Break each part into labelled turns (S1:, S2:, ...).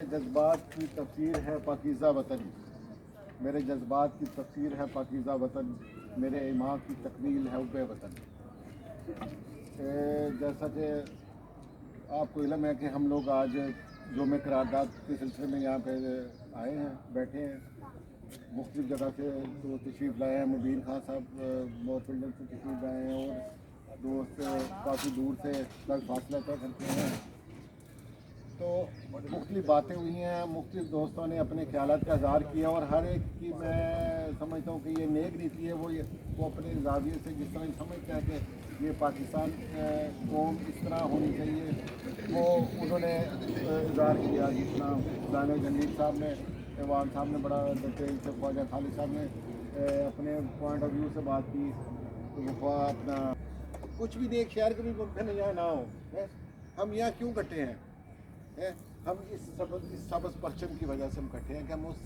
S1: جذبات کی تفسیر ہے پاکیزہ وطن، میرے جذبات کی تفسیر ہے پاکیزہ وطن، میرے ایمان کی تکمیل ہے حب وطن۔ جیسا کہ آپ کو علم ہے کہ ہم لوگ آج یوم قرارداد کے سلسلے میں یہاں پہ آئے ہیں، بیٹھے ہیں، مختلف جگہ سے تو تشریف لائے ہیں۔ مبین خان صاحب بہت فلڈر سے تشریف لائے ہیں اور دوست کافی دور سے لگ فاصلہ طے کرتے ہیں۔ تو مختلف باتیں ہوئی ہیں، مختلف دوستوں نے اپنے خیالات کا اظہار کیا، اور ہر ایک کی میں سمجھتا ہوں کہ یہ نیک نیتی ہے، وہ اپنے زاویے سے جس طرح سمجھتا ہے کہ یہ پاکستان قوم اس طرح ہونی چاہیے، وہ انہوں نے اظہار کیا۔ جس طرح دانش جنید صاحب نے، ایوان صاحب نے بڑا ڈیٹیل سے، خواجہ خالد صاحب نے اپنے پوائنٹ آف ویو سے بات کی، تو اپنا کچھ بھی دیکھ شہر کبھی ممکن یہاں نہ ہو، ہم یہاں کیوں کٹے ہیں؟ ہم اس سبز پرچم کی وجہ سے ہم کٹے ہیں کہ ہم اس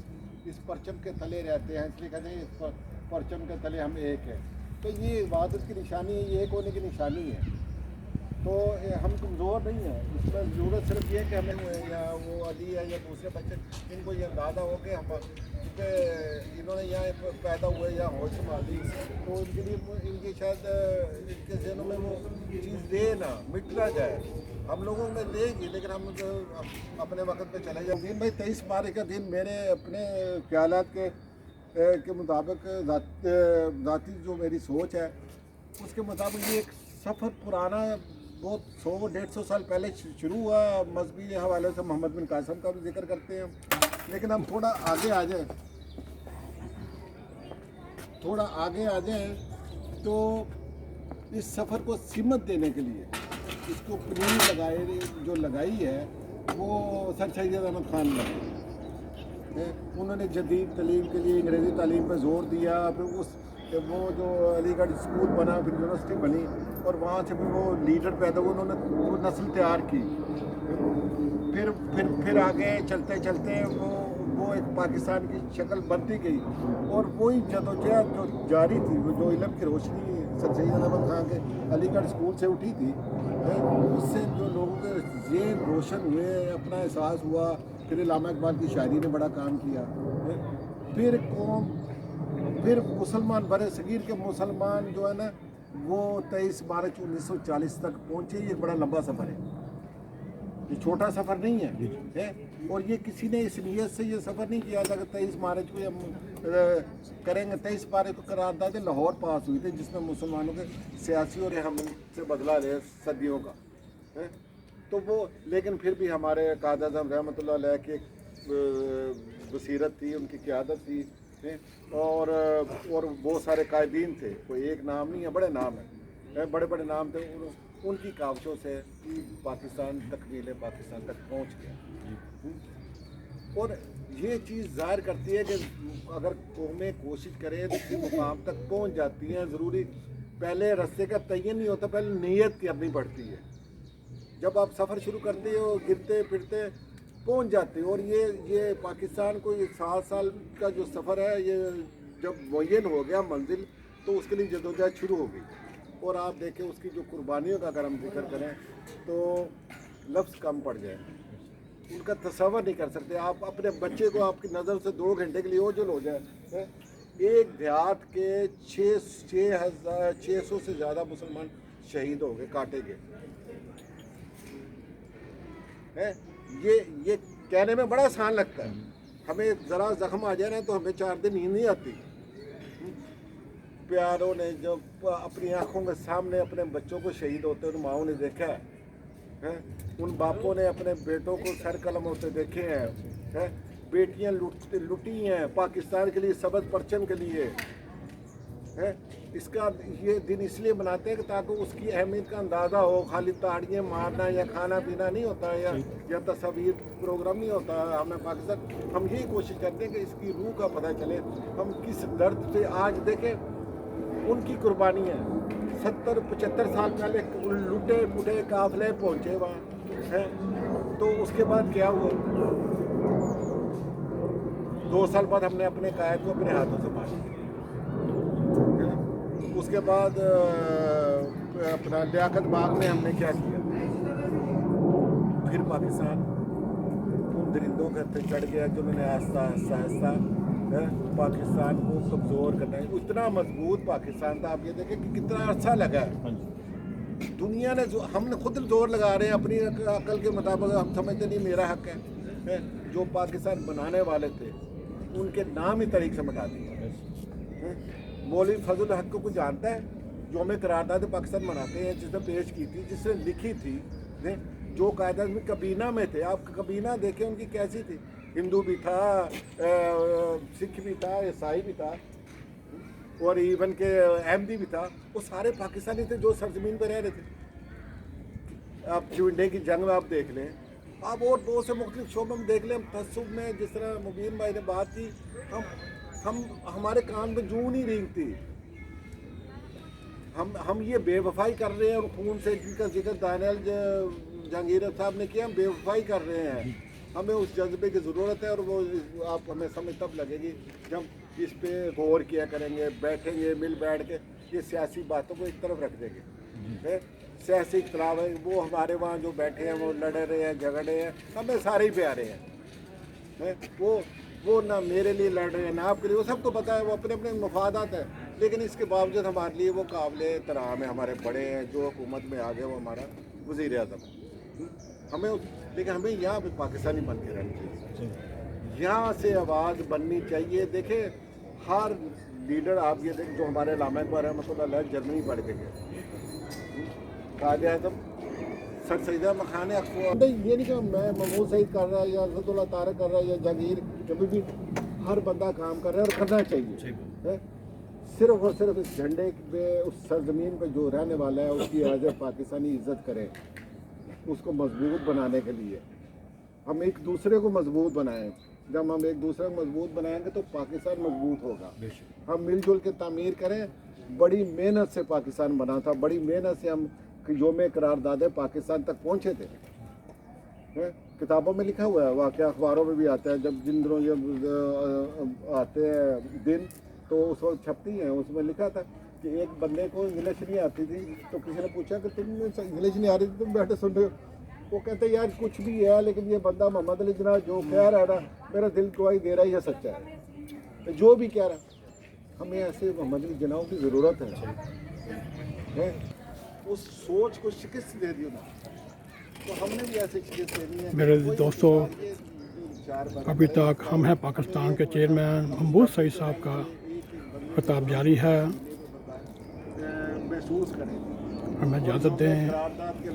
S1: پرچم کے تلے رہتے ہیں، اس لیے کہتے ہیں اس پرچم کے تلے ہم ایک ہیں۔ تو یہ عبادت کی نشانی ہے، یہ ایک ہونے کی نشانی ہے۔ تو ہم کمزور نہیں ہیں، اس میں ضرورت صرف یہ کہ ہمیں یا وہ علی ہے یا دوسرے بچے، ان کو یہ اندازہ ہو کہ ہم کیونکہ انہوں نے یہاں پیدا ہوئے یا ہوش سنبھالی، تو ان کے لیے ان کی شاید ان کے ذہنوں میں وہ چیز دے نہ مٹ نہ جائے۔ ہم لوگوں میں دے گی لیکن ہم اپنے وقت پہ چلے جائیں۔ دن بھائی 23 مارچ کا دن میرے اپنے خیالات کے مطابق ذاتی جو میری سوچ ہے اس کے مطابق یہ ایک سفر پرانا بہت 100-150 سال پہلے شروع ہوا، مذہبی حوالے سے محمد بن قاسم کا بھی ذکر کرتے ہیں، لیکن ہم تھوڑا آگے آ جائیں تو اس سفر کو سمت دینے کے لیے اس کو پنیر لگائی ہے وہ سر سید احمد خان نے۔ انہوں نے جدید تعلیم کے لیے انگریزی تعلیم پہ زور دیا، پھر وہ جو علی گڑھ اسکول بنا، پھر یونیورسٹی بنی، اور وہاں سے پھر وہ لیڈر پیدا ہوئے، انہوں نے وہ نسل تیار کی۔ پھر آگے چلتے چلتے وہ ایک پاکستان کی شکل بنتی گئی، اور وہی جدوجہد جو جاری تھی، وہ جو علم کی روشنی سر سید احمد خان کے علی گڑھ اسکول سے اٹھی تھی، اس سے جو لوگوں کے ذہن روشن ہوئے، اپنا احساس ہوا۔ پھر علامہ اقبال کی شاعری نے بڑا کام کیا، پھر مسلمان برِ صغیر کے مسلمان جو ہے نا وہ 23 مارچ 1940 تک پہنچے۔ یہ بڑا لمبا سفر ہے، یہ چھوٹا سفر نہیں ہے، اور یہ کسی نے اس نیت سے یہ سفر نہیں کیا تھا کہ 23 مارچ کو ہم کریں گے۔ 23 مارچ کو قرارداد لاہور پاس ہوئی تھی، جس میں مسلمانوں کے سیاسی اور ہم سے بدلہ لے صدیوں کا، تو وہ لیکن پھر بھی ہمارے قائد اعظم رحمۃ اللہ علیہ کی ایک بصیرت تھی، ان کی قیادت تھی، اور بہت سارے قائدین تھے، کوئی ایک نام نہیں ہے، بڑے نام ہیں، بڑے نام تھے، ان کی کاوشوں سے پاکستان تکمیل پاکستان تک پہنچ گیا۔ اور یہ چیز ظاہر کرتی ہے کہ اگر قومیں کوشش کریں تو کسی مقام تک پہنچ جاتی ہیں۔ ضروری پہلے راستے کا تعین نہیں ہوتا، پہلے نیت کرنی پڑتی ہے۔ جب آپ سفر شروع کرتے ہو، گرتے پھرتے پہنچ جاتے ہو، اور یہ پاکستان کو یہ 7 سال کا جو سفر ہے، یہ جب معین ہو گیا منزل، تو اس کے لیے جدوجہد شروع ہو گئی۔ اور آپ دیکھیں اس کی جو قربانیوں کا اگر ہم ذکر کریں تو لفظ کم پڑ جائے، ان کا تصور نہیں کر سکتے۔ آپ اپنے بچے کو آپ کی نظر سے 2 گھنٹے کے لیے اوجھل ہو جائے، ایک دیہات کے 600 سے زیادہ مسلمان شہید ہو گئے، کاٹے گئے۔ یہ کہنے میں بڑا آسان لگتا ہے، ہمیں ذرا زخم آ جائے نا تو ہمیں 4 دن نیند نہیں آتی۔ پیاروں نے جب اپنی آنکھوں کے سامنے اپنے بچوں کو شہید ہوتے ان ماؤں نے دیکھا ہے، ان باپوں نے اپنے بیٹوں کو سر قلم ہوتے دیکھے ہیں، بیٹیاں لٹی ہیں پاکستان کے لیے، سبز پرچم کے لیے۔ اس کا یہ دن اس لیے مناتے ہیں کہ تاکہ اس کی اہمیت کا اندازہ ہو۔ خالی تاڑیاں مارنا یا کھانا پینا نہیں ہوتا، یا تصاویر پروگرام نہیں ہوتا ہمیں پاکستان۔ ہم یہی کوشش کرتے ہیں کہ اس کی روح کا پتہ چلے، ہم کس درد سے آج دیکھیں ان کی قربانیاں 70-75 سال پہلے لٹے پٹے قافلے پہنچے وہاں، تو اس کے بعد کیا ہوا؟ 2 سال بعد ہم نے اپنے قائد کو اپنے ہاتھوں سے مارا۔ اس کے بعد اپنا لیاقت باغ میں ہم نے کیا کیا، پھر پاکستان درندوں کے چڑھ گیا جنہوں نے آہستہ آہستہ آہستہ پاکستان کو کمزور کرنا ہے. اتنا مضبوط پاکستان تھا. آپ یہ دیکھیں کہ کتنا عرصہ لگا ہے. دنیا نے ہم نے خود زور لگا رہے ہیں اپنی عقل کے مطابق. ہم سمجھتے نہیں میرا حق ہے. جو پاکستان بنانے والے تھے ان کے نام ہی طریق سے مٹا دیے. مولوی فضل الحق کو جانتا ہے یوم قرارداد پاکستان مناتے ہیں جس نے پیش کی تھی, جس نے لکھی تھی, جو قائدہ میں کابینہ میں تھے. آپ کابینہ دیکھیں ان کی کیسی تھی. ہندو بھی تھا, سکھ بھی تھا, عیسائی بھی تھا, اور ایون کے احمدی بھی تھا. وہ سارے پاکستانی تھے جو سرزمین پہ رہ رہے تھے. آپ چونڈے کی جنگ میں آپ دیکھ لیں, آپ اور دو سے مختلف شعبوں میں دیکھ لیں. ہم تعصب میں جس طرح مبین بھائی نے بات کی, ہمارے کان میں جوں نہیں رینگتی. ہم یہ بے وفائی کر رہے ہیں, اور خون سے جن کا ذکر دانیال جہانگیر صاحب نے کیا, ہم بے وفائی کر رہے ہیں. ہمیں اس جذبے کی ضرورت ہے, اور وہ آپ ہمیں سمجھ تب لگے گی جب اس پہ غور کیا کریں گے, بیٹھیں گے مل بیٹھ کے. یہ سیاسی باتوں کو ایک طرف رکھ دیں گے. سیاسی اختلاف ہے, وہ ہمارے وہاں جو بیٹھے ہیں وہ لڑ رہے ہیں, جھگڑ رہے ہیں, ہمیں سارے ہی پیارے ہیں. وہ نہ میرے لیے لڑ رہے ہیں نہ آپ کے لیے, وہ سب کو پتہ ہے, وہ اپنے اپنے مفادات ہیں. لیکن اس کے باوجود ہمارے لیے وہ قابل احترام ہے. ہمارے بڑے ہیں, جو حکومت میں آ گئے وہ ہمارا وزیر اعظم ہے. لیکن ہمیں یہاں پہ پاکستانی بن کے رہنا چاہیے. یہاں سے آواز بننی چاہیے. دیکھیں ہر لیڈر, آپ یہ دیکھیں جو ہمارے علامہ اقبال رحمۃ اللہ علیہ جرمنی پڑھ کے گئے, قائد اعظم سر سید احمد خان نے یہ نہیں کہ میں محمود سعید کر رہا ہے یا اسد اللہ طارق کر رہا ہے یا جہانگیر, کبھی بھی ہر بندہ کام کر رہا ہے اور کرنا چاہیے. صرف اور صرف اس جھنڈے پہ, اس سرزمین پہ جو رہنے والا ہے اس کی ایز اے پاکستانی عزت کریں. اس کو مضبوط بنانے کے لیے ہم ایک دوسرے کو مضبوط بنائیں. جب ہم ایک دوسرے کو مضبوط بنائیں گے تو پاکستان مضبوط ہوگا. ہم مل جل کے تعمیر کریں. بڑی محنت سے پاکستان بنا تھا, بڑی محنت سے ہم یوم قرارداد پاکستان تک پہنچے تھے. کتابوں میں لکھا ہوا ہے, واقعہ اخباروں میں بھی آتا ہے. جب جن دنوں یہ آتے ہیں دن تو اس وقت چھپتی ہیں. اس میں لکھا تھا کہ ایک بندے کو انگلش نہیں آتی تھی, تو کسی نے پوچھا کہ تم انگلش نہیں آ رہی تھی, تم بیٹھے سن رہے ہو. وہ کہتے ہیں یار کچھ بھی ہے, لیکن یہ بندہ محمد علی جناح جو کہہ رہا ہے نا, میرا دل گواہی دے رہا ہے یہ سچا ہے. جو بھی کہہ رہا ہے, ہمیں ایسے محمد علی جناح کی ضرورت ہے. اس سوچ کو شکست دے دی نا, تو ہم نے بھی ایسے شکست دینی ہے.
S2: میرے دوستوں, ابھی تک ہم ہیں پاکستان کے چیئرمین محمود سعید صاحب کا خطاب جاری ہے.
S1: محسوس کریں,
S2: ہمیں اجازت دیں,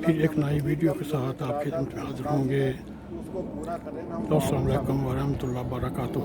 S2: پھر ایک نئی ویڈیو کے ساتھ آپ کی خدمت میں حاضر ہوں گے.
S1: اس کو پورا کریں.
S2: السلام علیکم ورحمۃ اللہ وبرکاتہ.